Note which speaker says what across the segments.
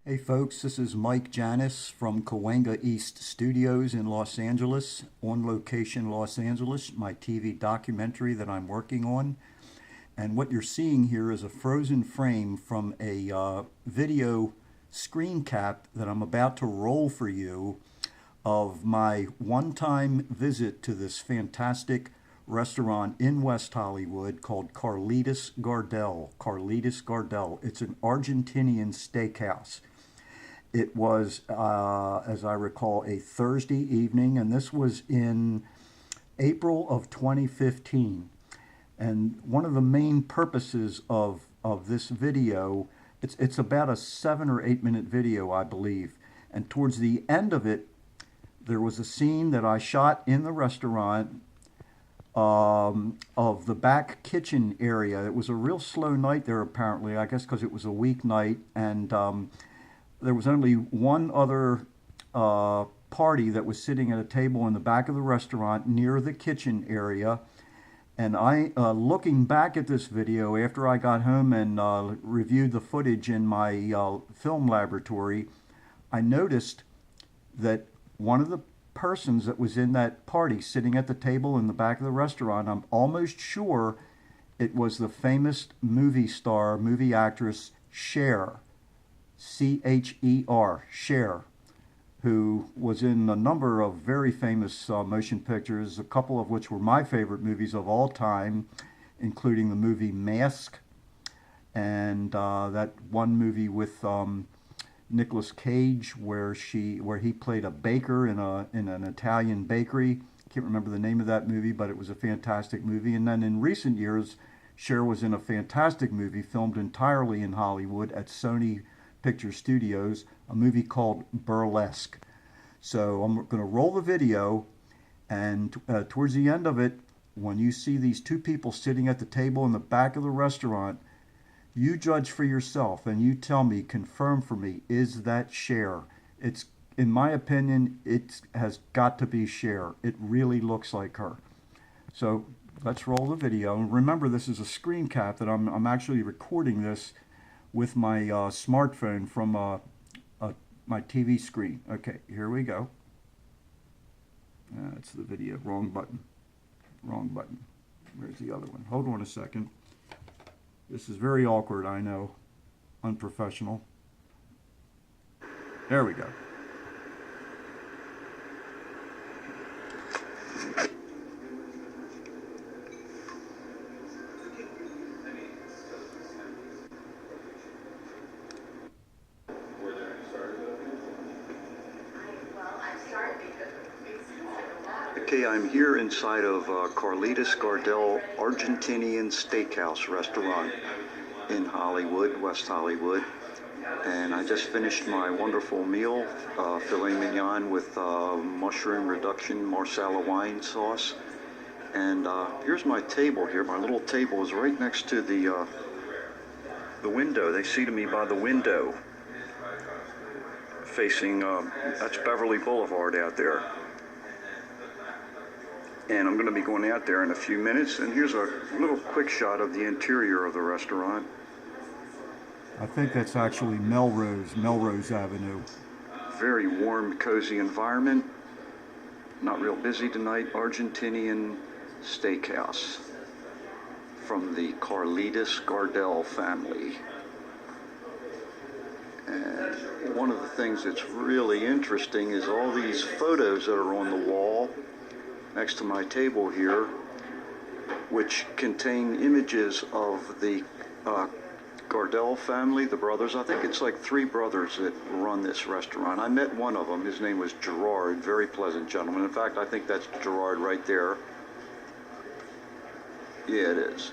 Speaker 1: Hey folks, this is Mike Janis from Cahuenga East Studios in Los Angeles, on location Los Angeles, my TV documentary that I'm working on. And what you're seeing here is a frozen frame from a video screen cap that I'm about to roll for you of my one-time visit to this fantastic restaurant in West Hollywood called Carlitos Gardel. Carlitos Gardel. It's an Argentinian steakhouse. It was, as I recall, a Thursday evening, and this was in April of 2015. And one of the main purposes of this video, it's about a 7 or 8 minute video, I believe. And towards the end of it, there was a scene that I shot in the restaurant of the back kitchen area. It was a real slow night there, apparently, I guess because it was a weeknight, and there was only one other party that was sitting at a table in the back of the restaurant near the kitchen area. And I, looking back at this video after I got home and reviewed the footage in my film laboratory, I noticed that one of the persons that was in that party sitting at the table in the back of the restaurant, I'm almost sure it was the famous movie star, movie actress Cher. Cher, Cher, who was in a number of very famous motion pictures, a couple of which were my favorite movies of all time, including the movie Mask and that one movie with Nicolas Cage where he played a baker in an Italian bakery. Can't remember the name of that movie, but it was a fantastic movie. And then in recent years, Cher was in a fantastic movie filmed entirely in Hollywood at Sony Picture Studios, a movie called Burlesque. So I'm going to roll the video, and towards the end of it, when you see these two people sitting at the table in the back of the restaurant, you judge for yourself and you tell me, confirm for me, is that Cher? It's, in my opinion, it has got to be Cher. It really looks like her. So let's roll the video. And remember, this is a screen cap that I'm actually recording this with my smartphone from my TV screen. Okay, here we go. That's the video. Wrong button. Wrong button. Where's the other one? Hold on a second. This is very awkward, I know. Unprofessional. There we go. Okay, I'm here inside of Carlitos Gardel Argentinian Steakhouse restaurant in Hollywood, West Hollywood. And I just finished my wonderful meal, filet mignon with mushroom reduction marsala wine sauce. And here's my table here. My little table is right next to the window. They seated me by the window facing, that's Beverly Boulevard out there. And I'm going to be going out there in a few minutes. And here's a little quick shot of the interior of the restaurant. I think that's actually Melrose Avenue. Very warm, cozy environment. Not real busy tonight. Argentinian steakhouse from the Carlitos Gardel family. And one of the things that's really interesting is all these photos that are on the wall next to my table here, which contain images of the Gardel family, the brothers. I think it's like 3 brothers that run this restaurant. I met one of them. His name was Gerard. Very pleasant gentleman. In fact, I think that's Gerard right there. Yeah, it is.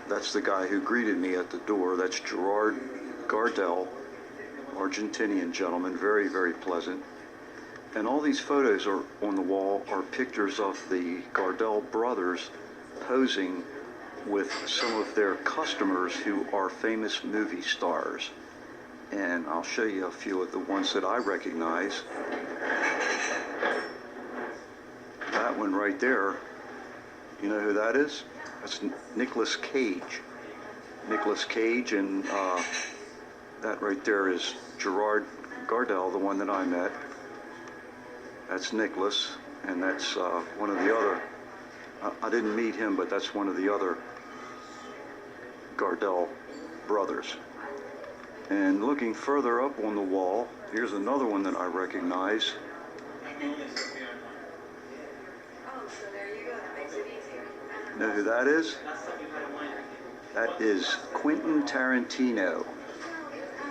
Speaker 1: That's the guy who greeted me at the door. That's Gerard Gardel, Argentinian gentleman. Very, very pleasant. And all these photos are on the wall are pictures of the Gardel brothers posing with some of their customers who are famous movie stars. And I'll show you a few of the ones that I recognize. That one right there, you know who that is? That's Nicolas Cage. Nicolas Cage, and that right there is Gerard Gardel, the one that I met. That's Nicholas, and that's one of the other. I didn't meet him, but that's one of the other Gardel brothers. And looking further up on the wall, here's another one that I recognize. Know who that is? That is Quentin Tarantino,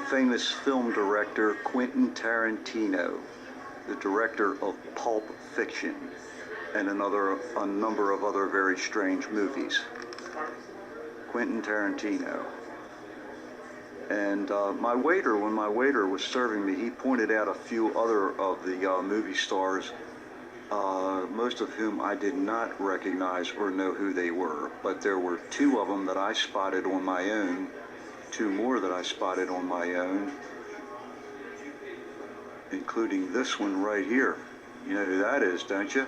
Speaker 1: famous film director Quentin Tarantino, the director of Pulp Fiction and a number of other very strange movies. Quentin Tarantino. And my waiter, when my waiter was serving me, he pointed out a few other of the movie stars, most of whom I did not recognize or know who they were. But there were two of them that I spotted on my own, two more that I spotted on my own, including this one right here. You know who that is, don't you?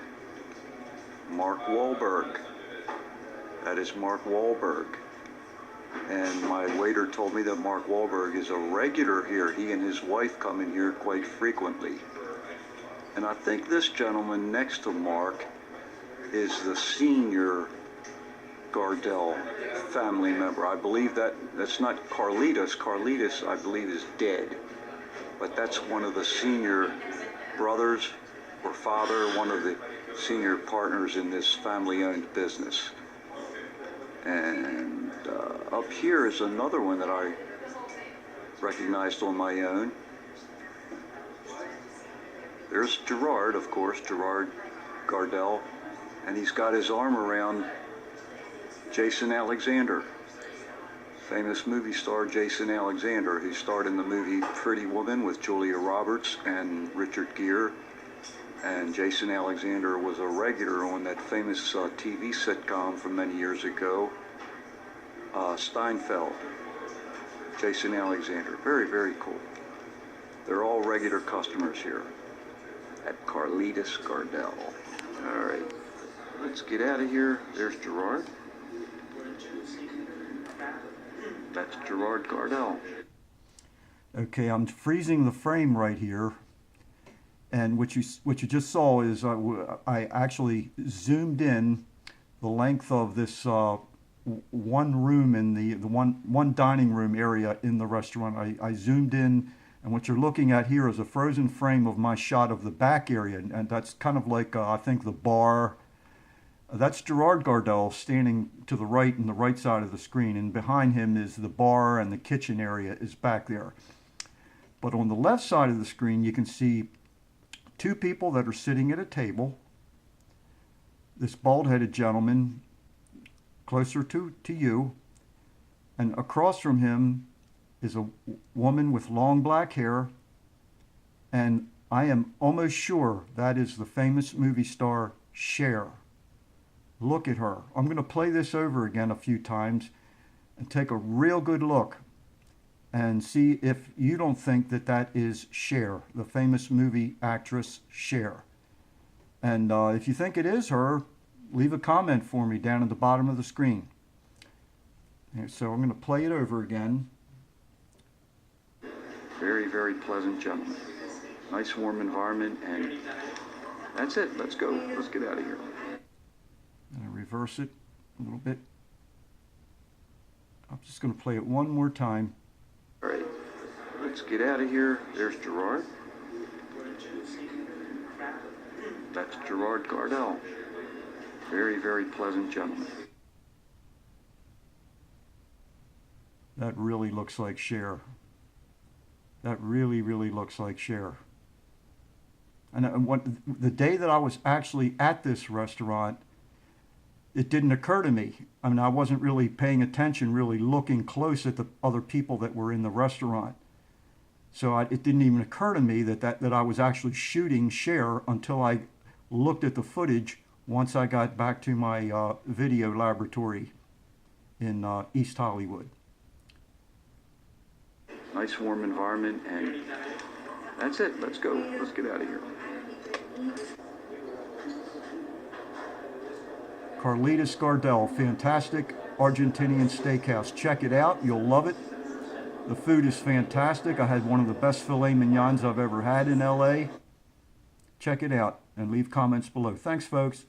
Speaker 1: Mark Wahlberg. That is Mark Wahlberg. And my waiter told me that Mark Wahlberg is a regular here. He and his wife come in here quite frequently. And I think this gentleman next to Mark is the senior Gardel family member. I believe that's not Carlitos. Carlitos, I believe, is dead. But that's one of the senior brothers or father, one of the senior partners in this family-owned business. And up here is another one that I recognized on my own. There's Gerard, of course, Gerard Gardel, and he's got his arm around Jason Alexander, famous movie star Jason Alexander, who starred in the movie Pretty Woman with Julia Roberts and Richard Gere. And Jason Alexander was a regular on that famous TV sitcom from many years ago, Steinfeld. Jason Alexander, very, very cool. They're all regular customers here at Carlitos Gardel. All right, let's get out of here. There's Gerard. That's Gerard Gardel. Okay, I'm freezing the frame right here. And what you just saw is I actually zoomed in the length of this one room in the one dining room area in the restaurant. I zoomed in, and what you're looking at here is a frozen frame of my shot of the back area, and that's kind of like I think the bar. That's Gerard Gardel standing to the right in the right side of the screen, and behind him is the bar, and the kitchen area is back there. But on the left side of the screen, you can see two people that are sitting at a table. This bald-headed gentleman closer to you, and across from him is a woman with long black hair, and I am almost sure that is the famous movie star Cher. Look at her. I'm going to play this over again a few times and take a real good look and see if you don't think that that is Cher, the famous movie actress Cher. And if you think it is her, leave a comment for me down at the bottom of the screen. And so I'm going to play it over again. Very, very pleasant gentleman. Nice warm environment, and that's it. Let's go. Let's get out of here. And I reverse it a little bit. I'm just going to play it one more time. All right, let's get out of here. There's Gerard. That's Gerard Gardel. Very, very pleasant gentleman. That really looks like Cher. That really, really looks like Cher. And the day that I was actually at this restaurant, it didn't occur to me. I mean, I wasn't really paying attention, really looking close at the other people that were in the restaurant. So it didn't even occur to me that I was actually shooting Cher until I looked at the footage once I got back to my video laboratory in East Hollywood. Nice warm environment, and that's it. Let's go. Let's get out of here. Carlitos Gardel, fantastic Argentinian steakhouse. Check it out. You'll love it. The food is fantastic. I had one of the best filet mignons I've ever had in LA. Check it out and leave comments below. Thanks, folks.